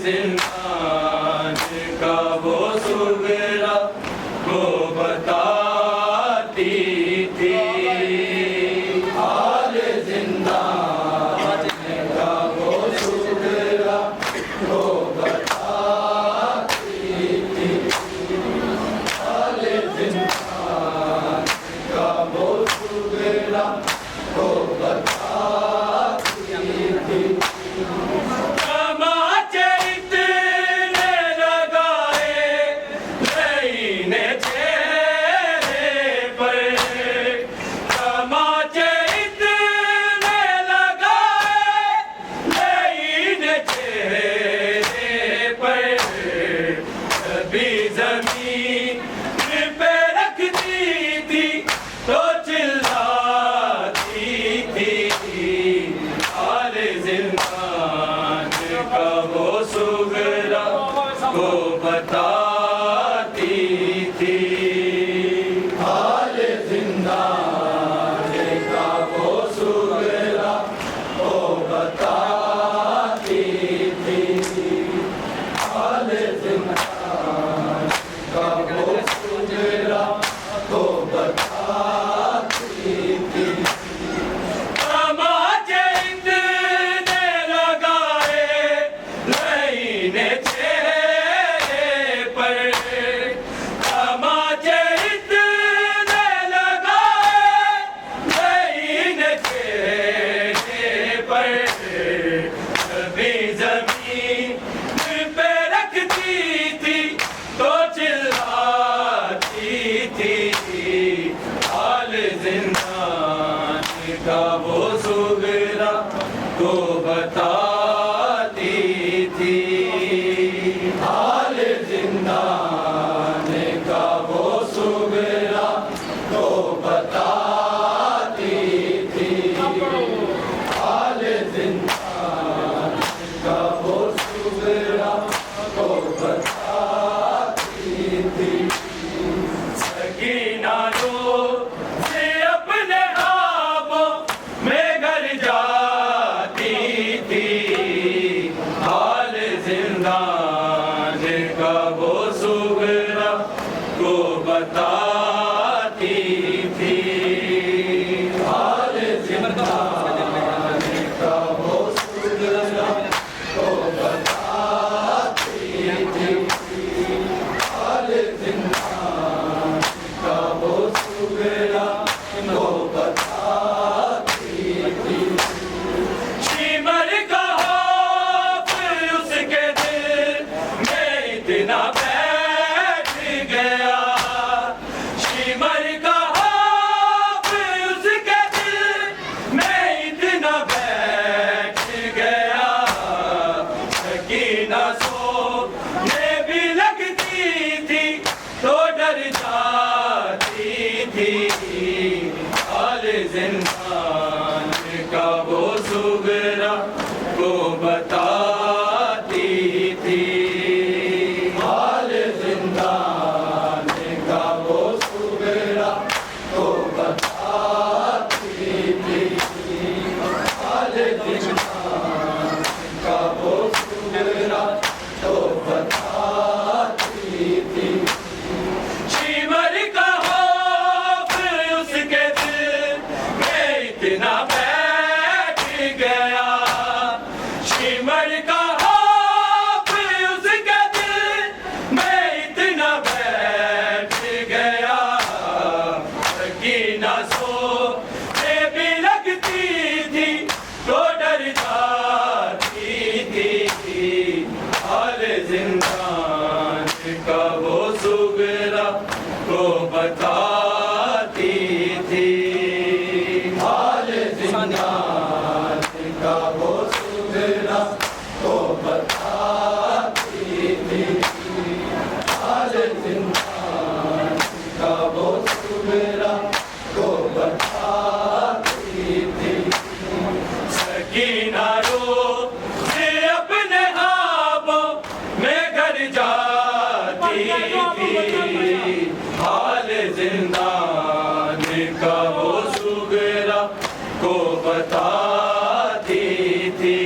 जिंदान का वो सुगरा को बताती थी। हाल जिंदान का वो सुगरा को बताती थी। हाल जिंदान का वो सुगरा को बताती थी। को बताती थी। हाल जिंदान का वो सुगरा को बताती थी। हाल जिंदान का वो सुगरा को बताती थी। का वो सुगरा को बताती थी। हाल जिंदान का वो सुगरा को बताती थी। हाल जिंदान का वो सुगरा को बताती थी। सकीना रो से अपने हाल जिंदान का वो सुगरा को बताती थी। हाल जिंदान का वो सुगरा को बताती थी। हाल जिंदान का वो सुगरा को बताती थी। इतना बैठ गया शिमर का खौफ उसके दिल में इतना बैठ गया। सकीना सोने भी लगती थी तो डर जाती थी। हाल जिंदान का वो सुगरा को बताती थी। हाल जिंदान का वो सुगरा को बताती थी। हाल जिंदान का वो सुगरा को बताती थी। शिमर का खौफ उसके दिल में इतना बैठ गया। शिमर का भी लगती थी तो डर जाती थी। हाल जिंदान का वो सुगरा को बताती थी। हाल जिंदान का वो सुगरा को बताती थी। हाल जिंदान का वो सुगरा को बताती थी। सकीना रो से अपने ख्वाबों में घर जाती थी। हाल जिंदान का वो सुगरा को बताती थी।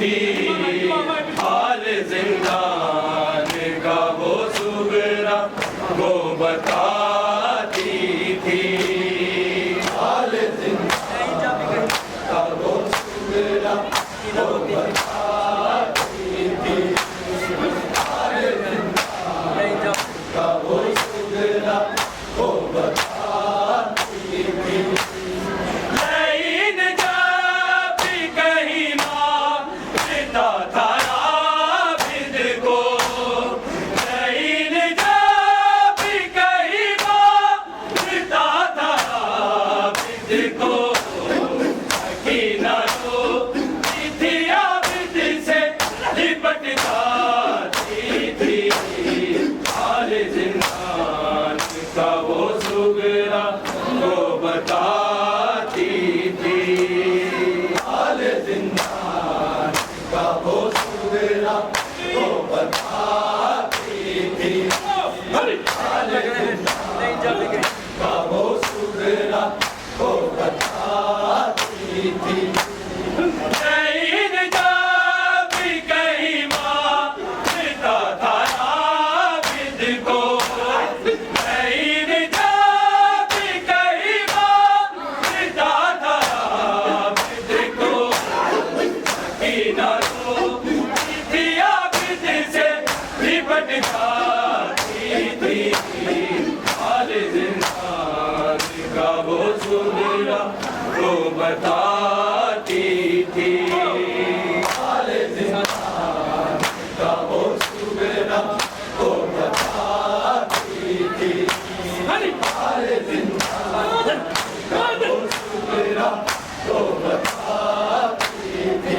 थी, हाल जिंदान का वो सुगरा वो बताती थी। हाल जिंदान का वो सुगरा वो बताती थी। हाल जिंदान का वो सुगरा वो बताती थी। लेकिन जब भी कहीं मारता था आबिद को, लेकिन जब भी कहीं मारता था आबिद को, सकीना रोती थी आबिद से लिपट जाती थी। हाल जिंदान का वो सुगरा वो बताती थी। हाल जिंदान का वो सुगरा वो बताती थी। हाल जिंदान का वो सुगरा वो बताती थी। लेकिन जब भी कहीं मारता था आबिद को, लेकिन जब भी कहीं मारता था आबिद को, सकीना रोती थी आबिद से लिपट जाती थी। हाल जिंदान का वो सुगरा वो बताती थी। हाल जिंदान का वो सुगरा वो बताती थी। हाल जिंदान का वो सुगरा वो बताती थी।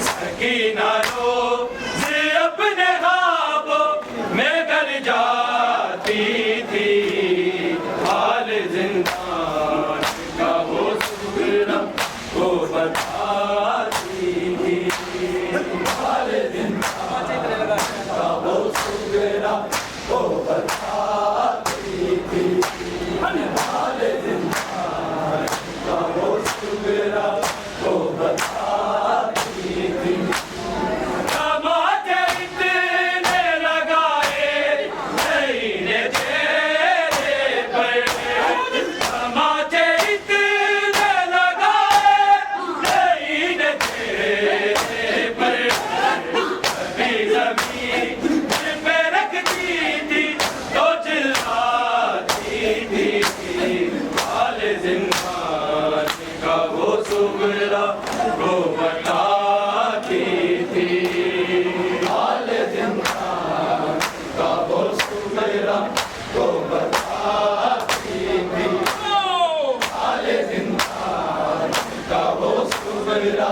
सकीना रोज़ अपने ख्वाबों में कर जाती थी। हाल जिंदान का वो सुगरा वो बताती थी। हाल जिंदान का वो सुगरा वो बताती थी। हाल जिंदान का वो सुगरा वो बताती थी। तमाचे इतने लगाए नैने तेरे पर, तमाचे इतने लगाए नैने तेरे पर, कभी ज़मीन पे रखती थी तो चिल्लाती थी। हाल जिंदान का वो सुगरा वो बताती थी। हाल जिंदान का वो सुगरा वो बताती थी। हाल जिंदान का वो सुगरा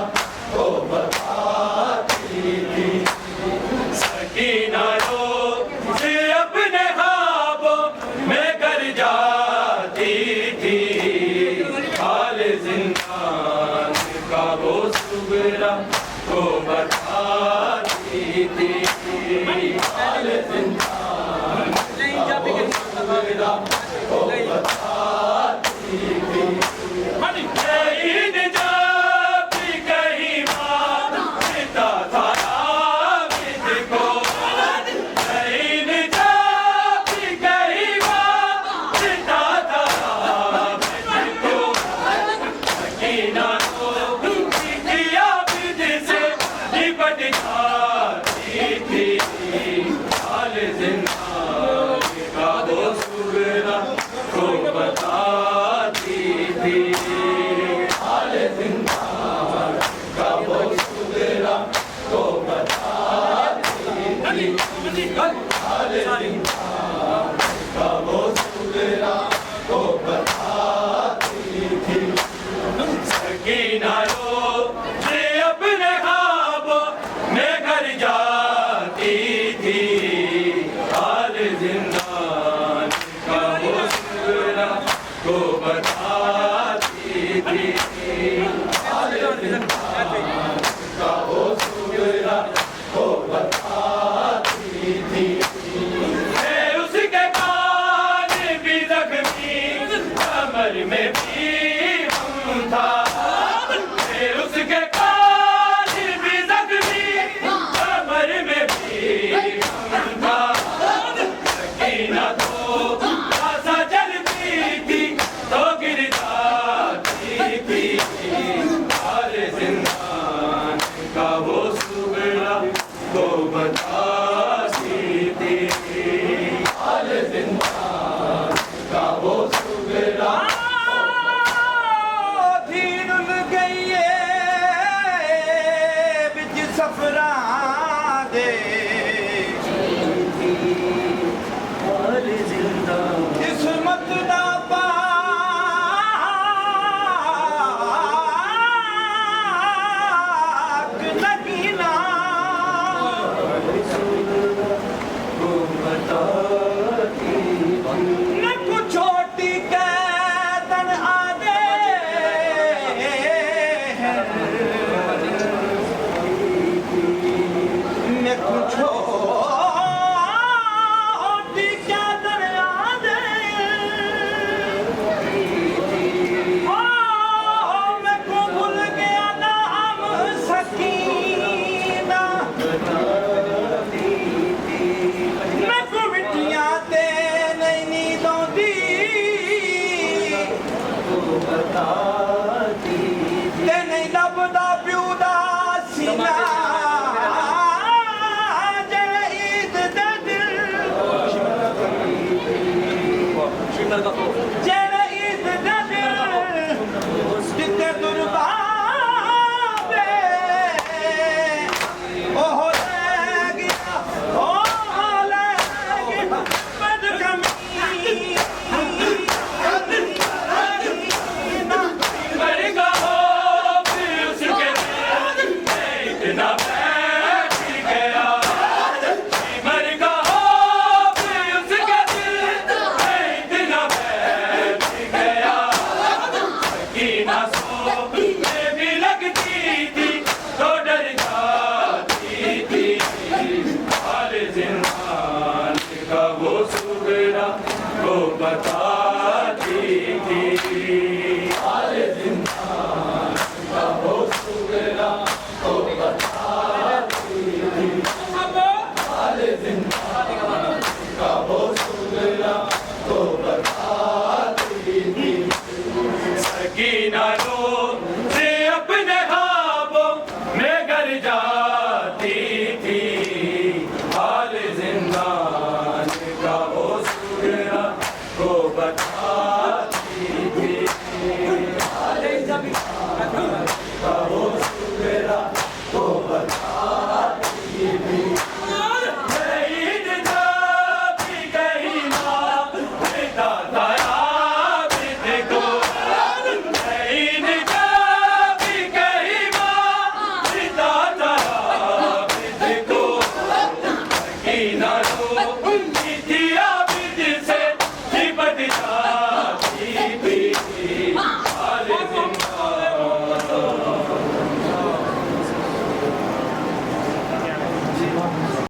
वो बताती थी। सकीना रोज़ अपने ख्वाबों में कर जाती थी। हाल जिंदान का वो सुगरा वो बताती थी। हाल जिंदान का वो सुगरा वो बताती थी। लेकिन जब भी कहीं मारता था आबिद को, लेकिन जब भी कहीं मारता था आबिद को, सकीना रोती थी आबिद से लिपट जाती थी। हाल जिंदान का वो सुगरा वो बताती थी। हाल जिंदान का वो सुगरा वो बताती थी। हाल जिंदान का वो सुगरा वो बताती थी। सकीना रोज़ अपने ख्वाबों में कर जाती थी। हाल जिंदान का वो सुगरा वो बताती थी। हाल जिंदान का वो सुगरा वो बताती थी। उसके कान भी जख्मी कमर में भी हम था, उसके कान भी समाज